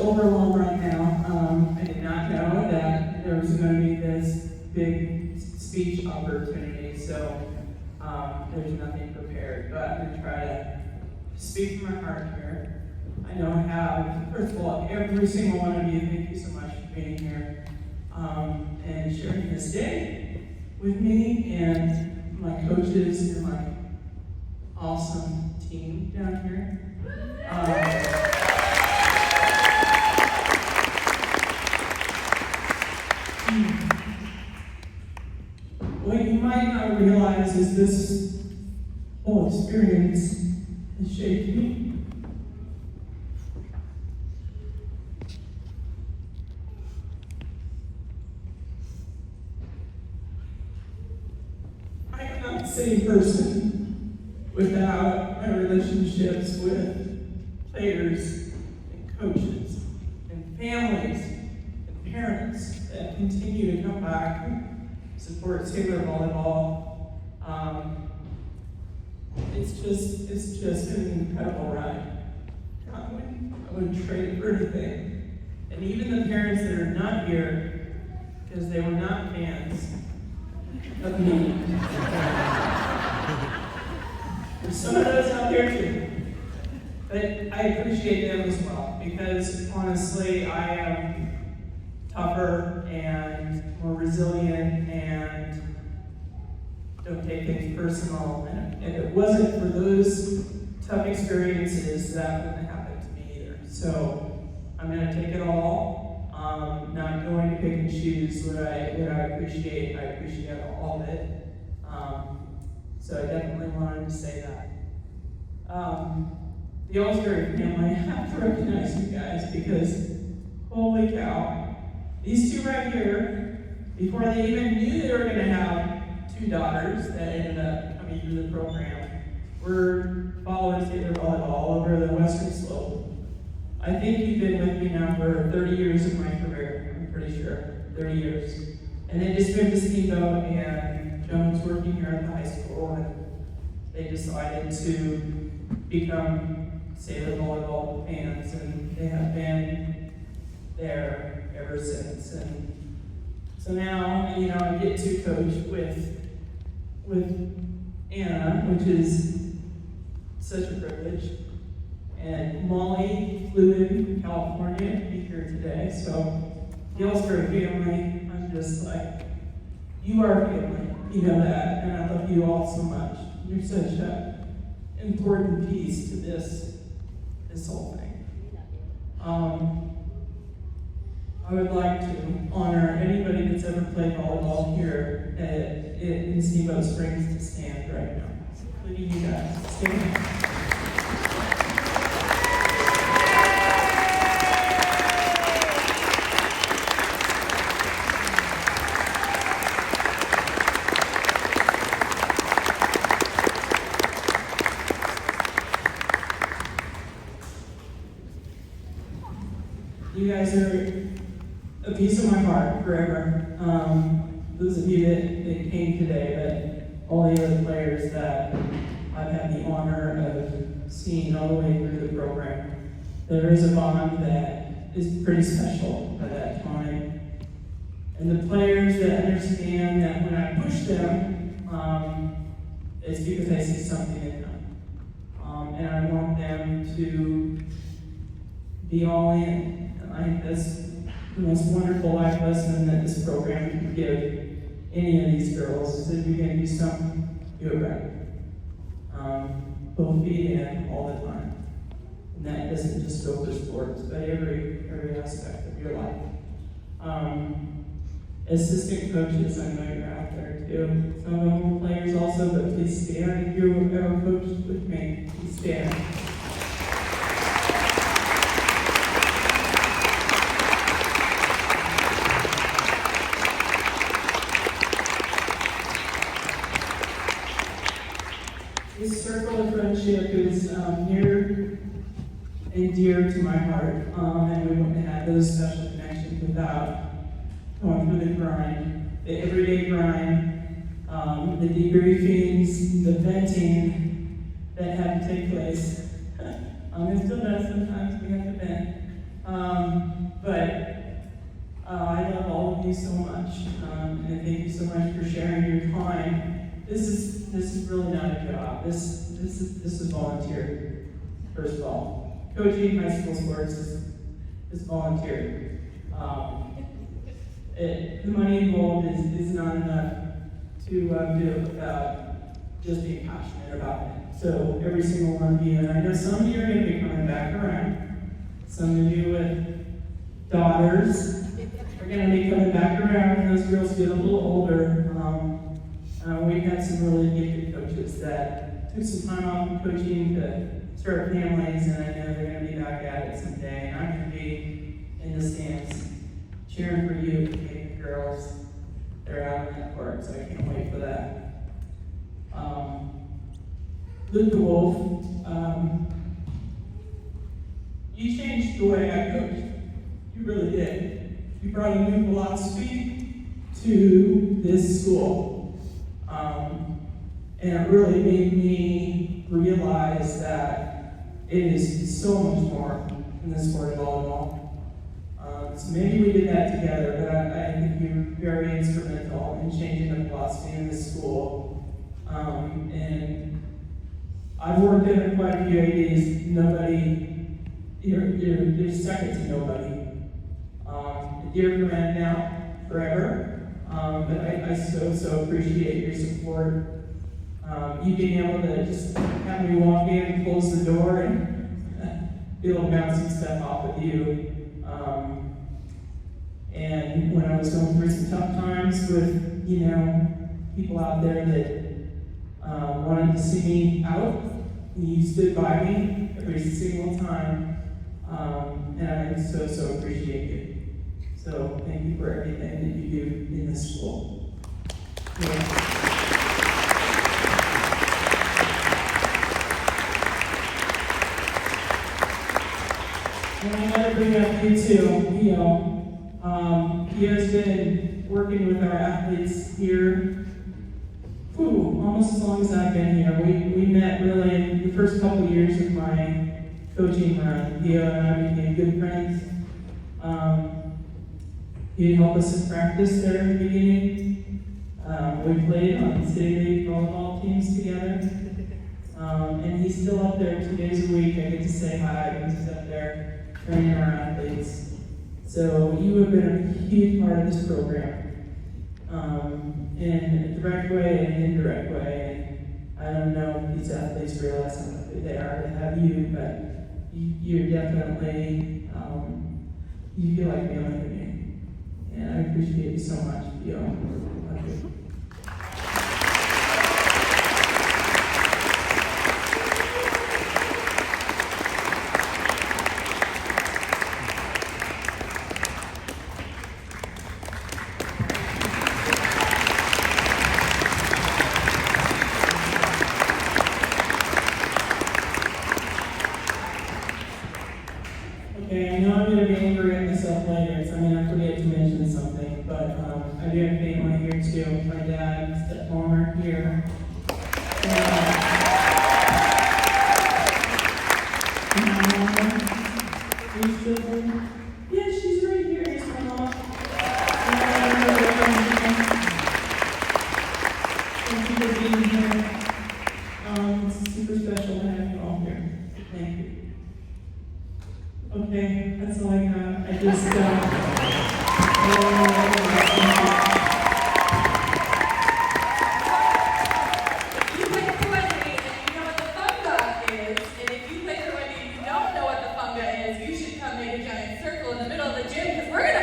overwhelmed right now. I did not know that there was going to be this big speech opportunity, so there's nothing prepared. But I'm going to try to speak from my heart here. I know I have, first of all, every single one of you, thank you so much for being here and sharing this day with me and my coaches and my awesome team down here. What you might not realize is this whole experience has shaped me. I am not the same person without my relationships with players and coaches and families and parents that continue to come back and support Sailor Volleyball. It's just an incredible ride. I wouldn't trade it for anything. And even the parents that are not here, because they were not fans of me. There's some of those out there too. But I appreciate them as well, because honestly, I am tougher and more resilient and don't take things personal. And if it wasn't for those tough experiences, that wouldn't have happened to me either. So I'm going to take it all. Not going to pick and choose what I appreciate. I appreciate all of it. So I definitely wanted to say that. The Ellsbury family, I have to recognize you guys because, holy cow, these two right here, before they even knew they were going to have two daughters that ended up coming through the program, were followers of Sailor Volleyball all over the Western Slope. I think you've been with me now for 30 years of my career, I'm pretty sure, 30 years. And they just moved to Steamboat, and Joan was working here at the high school, and they decided to become Sailor Volleyball fans, and they have been there ever since. And so now, I get to coach with Anna, which is such a privilege. And Molly flew in from California to be here today. So the Ellsbury family, I'm just like, you are family. You know that. And I love you all so much. You're such an important piece to this whole thing. I would like to honor anybody that's ever played volleyball here in Steamboat Springs to stand right now, including you guys. Stand. You guys are a piece of my heart forever. Those of you that came today, but all the other players that I've had the honor of seeing all the way through the program. There is a bond that is pretty special at that time. And the players that understand that when I push them, it's because I see something in them. And I want them to be all in. I think that's the most wonderful life lesson that this program can give any of these girls is that if you're going to do something, do it right. Both feet in all the time. And that doesn't just go for sports, but every aspect of your life. Assistant coaches, I know you're out there too. Some of them were players also, but please stand. If you've ever coached with me, please stand. This circle of friendship is near and dear to my heart, and we wouldn't have those special connections without going through the grind, the everyday grind, the debriefings, the venting that had to take place. It still does sometimes, we have to vent. I love all of you so much, and thank you so much for sharing your time. This is really not a job. This is volunteer. First of all, coaching high school sports is volunteer. The money involved is not enough to do it without just being passionate about it. So every single one of you, and I know some of you are going to be coming back around. Some of you with daughters are going to be coming back around when those girls get a little older. We've had some really gifted coaches that took some time off from coaching to start families, and I know they're going to be back at it someday. And I'm going to be in the stands cheering for you, the girls. They're out on that court, so I can't wait for that. Luke Wolf, you changed the way I coach. You really did. You brought a new philosophy to this school. And it really made me realize that it is so much more than the sport of volleyball. So maybe we did that together, but I think you were very instrumental in changing the philosophy in this school. And I've worked in quite a few ADs. You're second to nobody. A dear friend now, forever. But I so appreciate your support. You being able to just have me walk in and close the door and be able to bounce some stuff off with you. And when I was going through some tough times with, people out there that wanted to see me out, you stood by me every single time. And I so appreciate you. So thank you for everything that you do in this school. Yeah. And I gotta bring up you too, he has been working with our athletes here, almost as long as I've been here. We met really in the first couple of years of my coaching run. Theo and I became good friends. He helped us in practice there in the beginning. We played on city league volleyball teams together. And he's still up there 2 days a week. I get to say hi because he's up there training our athletes. So you have been a huge part of this program, in a direct way and indirect way. And I don't know if these athletes realize how lucky they are to have you, but you're definitely, you feel like family to me. And I appreciate you so much, Theo. Love you. Okay, I know I'm going to be angry at myself later, so I'm going to forget to mention something, but I do have family here too. My dad, stepmom here. Yeah, she's right here. Here's my mom. Thank you for being here. It's super special to have you all here. Thank you. Okay, that's all I got. I just, You played for Wendy, and you know what the funga is. And if you play for Wendy and you don't know what the funga is, you should come make a giant circle in the middle of the gym, because we're going to